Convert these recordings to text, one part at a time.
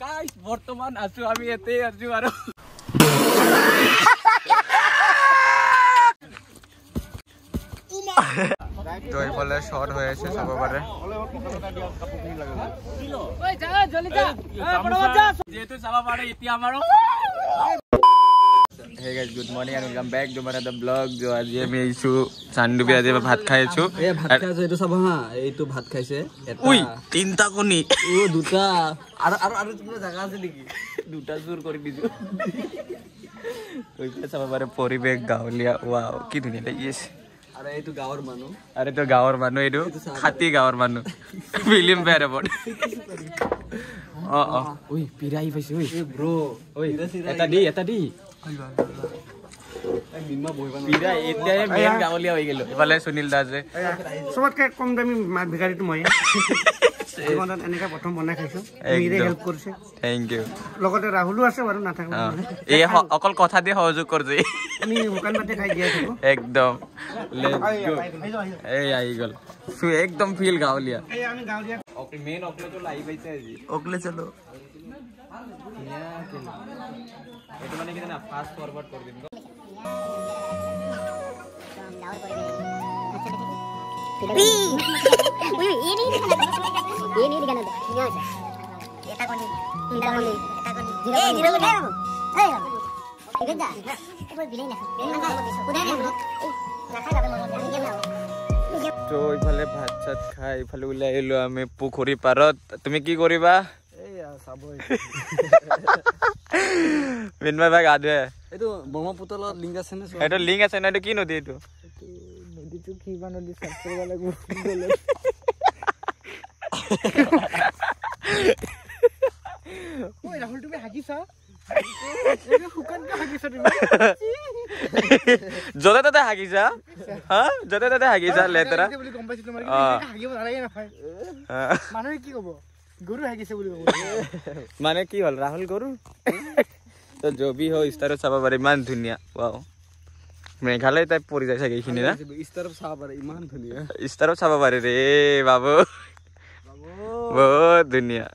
Guys বৰ্তমান আছো আমি এতে আছো আৰ তো এইফালে শৰ্ট হয়েছে সবাৰে যেহেতু চাবা পাৰে এতিয়া আমাৰো Hey guys, good morning and welcome back to another vlog. जो आज ये मैं इशू चांदुबी आज मैं भात खाई छु। ए भात खाइছো এটো চাবা হা এইটো ভাত খাইছে এটা উই তিনটা কোনি ও দুটা আৰু তোমাৰ জায়গা আছে নেকি দুটা চুৰ কৰি দিছো কইতে চাবা পাৰে পৰিবেশ গাঁৱলীয়া ওয়াও কি ধুনীয়া লাগিছে আৰে এইটো গাঁৱৰ মানুহ আৰে তো গাঁৱৰ মানুহ এইটো খাতি গাঁৱৰ মানুহ ফিল্ম বেয়াৰ বট ওই পিৰাই পাইছে ওই ব্ৰো ওই এটা দি পিৰা এতিয়া মেন গাঁৱলীয়া হৈ গেল ইফালে সুনীল দাস সবতকে কম দামী ভিখাৰীটো মই জীৱনত এনেকা প্ৰথম বনাই খাইছো মিৰে হেল্প কৰিছে থ্যাংক ইউ লগতে ৰাহুলো আছে বাৰু নাথাকে এই অকল কথা দি সহযোগ কৰছে আমি দোকান পাতে খাই দিয়া থাকো একদম লেটস গো এই আই গল সু একদম ফিল গাঁৱলীয়া এই আমি গাঁৱলীয়া মেন অকলে তো লাই পাইছে আজি অকলে চলো এটা মানে কি না ফাস্ট ফরওয়ার্ড করে দিন তো ইফালে ভাত চাত খাই ইফালে ওলাই আহিলো আমি পুখুৰী পাৰত তুমি কি কৰিবা মিনময় ভাই গাধে এইটো ব্ৰহ্মপুত্ৰৰ লিংক আছে নে এটা লিংক আছে না এটা কি নদী এইটো নদীটো কি বা নদী সার্চ কৰিব লাগিব গলে ওই রাহুল তুমি হাগিছা এই হুকান কা হাগিছা তুমি যতে ততে হাগিছা হ্যাঁ যতে ততে হাগিছা লেতেৰা বুলি গম পাইছো তোমাৰ হাগিব নালাগে না ভাই মানুহে কি কব গৰু হাগিছে বুলি কব মানে কি হল ৰাহুল গৰু তো जो भी हो इस तरह চাবা পাৰে ইমান ধুনিয়া ওয়াও মেঘালয় টাইপ পৰি যায় চাগে এইখিনি না ইস্তাৰফ চাবা পাৰে ইমান ধুনিয়া ইস্তাৰফ চাবা পাৰে ৰে বাবু বহুত ধুনিয়া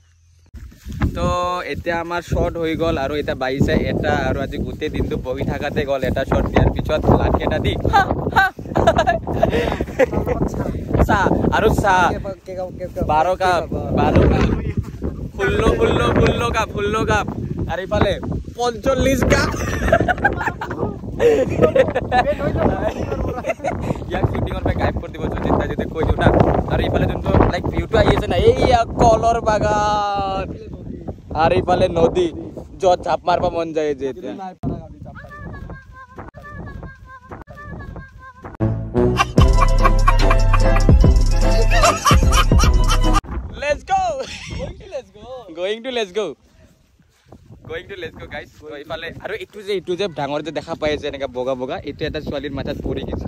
তো এতিয়া আমাৰ শৰ্ট হৈ গল আৰু এটা বাইছে এটা আৰু আজি গোটেই দিনটো বহি থাকাতে গল এটা শৰ্ট দিয়াৰ পিছত লাঠি এটা দি সা আৰু সা 12 কাপ ফুল্লো কাপ আৰ ইফালে 45 কাপ ইয়াক শুটিংৰ পৰা গাইব কৰি দিব চিন্তা যদি কৈ দিও না আৰু ইফালে যোনটো লাইক ভিউটো আহি আছে না এই কলৰ বাগান আর ইফালে নদী যত ঝাপ মারবা মন যায় যে এতিয়া Going to let's go guys. So ifale aru itu je dangor je dekha pai je eneka boga boga itu eta swalir mathat pori gise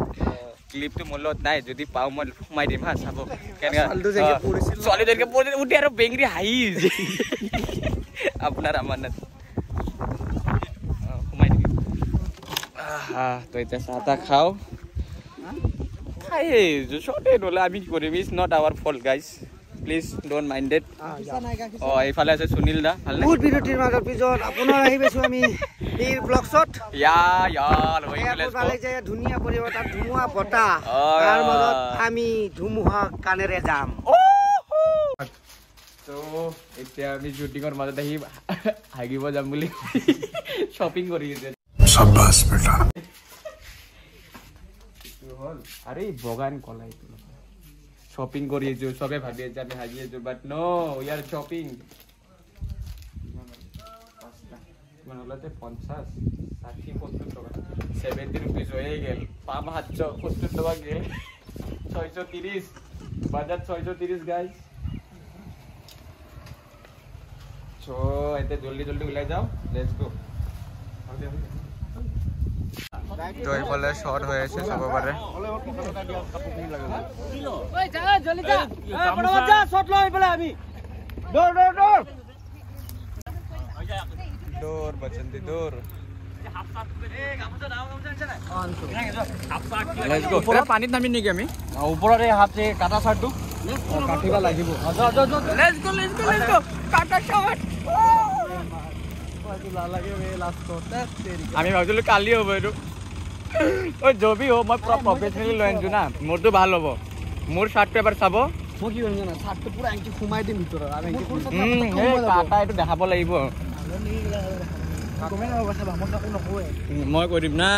clip to molot nai jodi pau moi khumai dim ha sabo keneka saldu je porisil swali derke pori uti aru bengri hai apnar amanat khumai dim to eta sata khao hai jo shote nola ami ki kori is not our fault guys. Please don't mind it. এইফালে আছে সুনীল দা ভালনে বহুত বিৰতিৰ মাজৰ পিছত আপোনাৰ আহি বেছো আমি এই ব্লগছত ভালে যে ধুনীয়া পৰিবেশ তাত ধুমুহা বতাহ তাৰ মাজত আমি ধুমুহা কানেৰে যাম তো এতিয়া আমি শুটিংৰ মাজত আহি হাগিব যাম বুলি শপিং কৰি আছে শাবাশ বেটা আরে বগান কলাই শপিং করিয়েছো সবে ভাবিয়েছে আমি হাগিয়েছো বাট নো উই আর শপিং মানে হলাতে 50 60 70 টাকা 70 রুপিস হয়ে গেল পাম হাচ্ছ 70 টাকা গেল 630 বাজার 630 গাইস সো এতে জলদি জলদি উলাই যাও লেটস গো তো এইফালে শর্ট হয়েছে সবারে ওই যা জলদি যা বড় যা শট লই বলে আমি দৌড় দৌড় বচন্তি দৌড় লেটস গো পুরা পানিত নামি নেকি আমি ওপৰৰে হাতে কাটা শাৰ্টটো কাটিবা লাগিব লেটস গো কাটা শাৰ্ট আমি ভাবিছিলো কালি হ'ব এইটো ঐ জবি হ'ব মই পুৰা প্ৰফেচনেলি লৈ আনিছো না মোৰতো ভাল হ'ব মোৰ চাৰ্ট পেপাৰ চাব মই কি কৰিম জানা চাৰ্টটো পুৰা আনকি সোমাই দিম ভিতৰত আৰু কাটা এইটো দেখাব লাগিব মই কৈ দিম না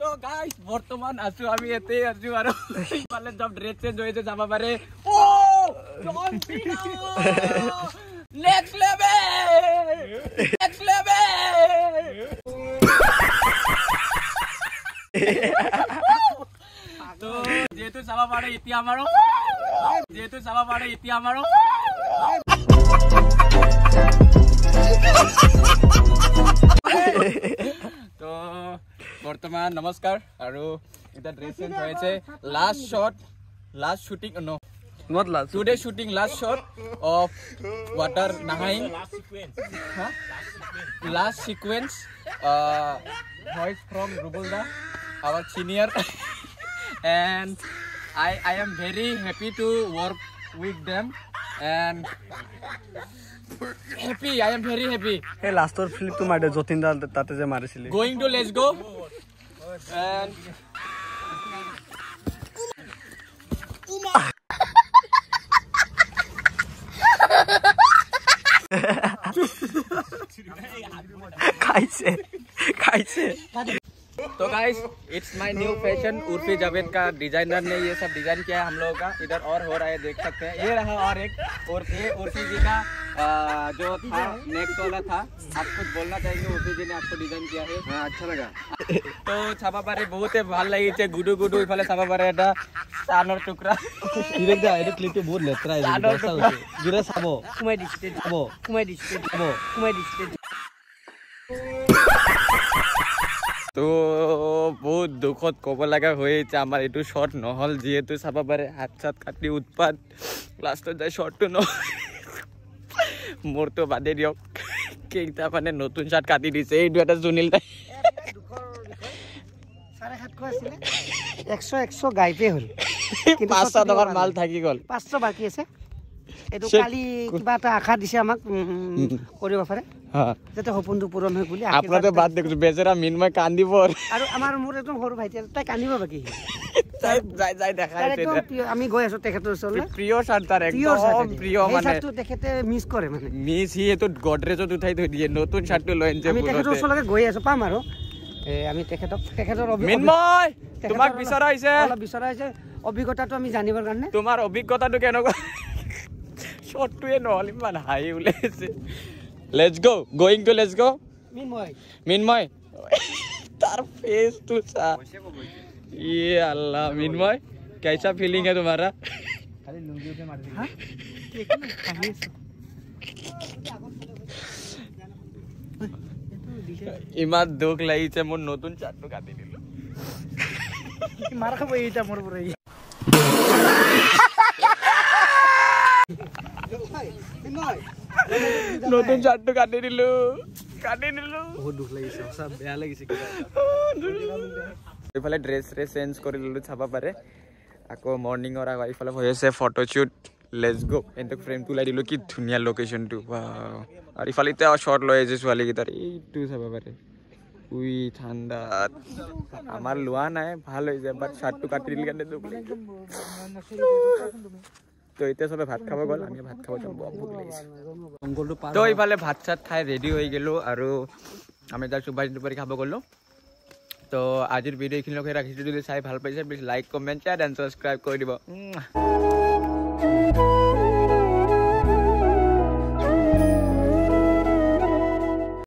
তো গাইস বৰ্তমান আছো আমি এতে আছো আৰু পালে জব ড্ৰেছ চেঞ্জ হৈছে যাব পাৰে ও জন সিনা নেক্সট লেভেল তো যেহেতু যাব পাৰে এতিয়া আমাৰো তো বৰ্তমান নমস্কাৰ আৰু এটা ড্ৰেছ চেঞ্জ হৈছে last shooting no not last today shooting last shot of water nahaying last sequence voice from Rubulda our senior and I am very happy to work with them and I am very happy hey last or flip to mare Jotinda tate je marisili going to let's go and खाइसे तो guys it's my new fashion Urfi Javed का designer ने ये सब design किया है हम लोगों का इधर और हो रहा है देख सकते हैं ये रहा और एक और ये उर्फी जी का जो था नेक्स्ट वाला था आप कुछ बोलना चाहेंगे उर्फी जी ने आपको डिजाइन किया है हाँ अच्छा लगा तो छापा पारे बहुत ভাল লাগিছে গুডু গুডু ইফালে छापा पारे এটা সানৰ টুকৰা ডিৰেক্ট দা এটা ক্লিপটো বহুত লেতৰা আছে জুৰে চাব কুমাই দিছে তো বহুত দুখত ক'ব লগা হৈছে আমাৰ এইটো শ্বৰ্ট নহ'ল যিহেতু চাব পাৰে হাত চাত কাটি উৎপাত লাষ্টত যায় শ্বৰ্টটো মোৰতো বাদে দিয়ক কেইটা মানে নতুন চাৰ্ট কাটি দিছে এইটো এটা সুনীল তাই 100 গাইতে হল 500 টকাৰ মাল থাকি গল 500 বাকি আছে এটো কালি কিবা এটা আশা দিছে আমাক কৰিব পাৰে যাতে সপোনটো পূৰণ হয় বুলি আপোনাতে বাদ দেখছো বেচেৰা মিনময় কান্দিব আৰু আমাৰ মোৰ একদম সৰু ভাইটি তাই কান্দিব বাকি যাই দেখাইছে আমি গৈ আছো তেখেতৰ ওচৰলৈ প্ৰিয় চাৰ্ট তাৰ একদম প্ৰিয় মানে চাৰ্টটো তেখেতে মিস কৰে মানে মিস হি এটো গডৰেজত উঠাই থৈ দিয়ে নতুন চাৰ্টটো লৈ আনছে আমি তেখেতৰ ওচৰলৈ গৈ আছো পাম আৰু আমি তেখেতৰ মিনময় তোমাক বিচৰা হৈছে অলপ বিচৰা হৈছে অভিজ্ঞতাটো আমি জানিবৰ কাৰণে তোমাৰ অভিজ্ঞতাটো কেনেকুৱা শ্বৰ্টটোৱে নহল ইমান হাই ওলাইছে let's go going to let's go মিনময় तार फेस तो सा ये अल्लाह मिनमय कैसा फीलिंग है तुम्हारा खाली लुंगी उठे मार दी हां इमा दुख लागिছে মোৰ নতুন চাটটো কাটি দিলো মার খাবো এইটা মোর পরে নতুন চাটটো কাটি দিলো বহুত দুখ লাগিছে সব বেয়া লাগিছে ইফালে ড্ৰেছ চেঞ্জ কৰি ললো চাবা পাৰে আকৌ মৰ্নিং অৰ আগৰ ইফালে হৈ আছে photoshoot let's go and frame টু লাই দিলো কি ধুনিয়া লোকেশন টু ওয়াও আৰু ইফালে তে শট লৈ আছে ছোৱালী গিটাৰ এইটো চাবা পাৰে উই ঠাণ্ডা আমাৰ লোৱা নাই ভাল হৈ যায় বাট শাৰ্টটো কাটি দিল কাৰণে দুখ তো এতিয়া সবে ভাত খাব গল আমি ভাত খাব যাম ভোক লাগিছে তো ইফালে ভাত চাত খাই ৰেডি হৈ গেলো আৰু আমি তাৰ সুভাষ দুপৰি খাব গলো তো আজিৰ ভিডিও এইখিনি লগে ৰাখিছো যদি চাই ভাল পাইছে please like comment and subscribe কৰি দিব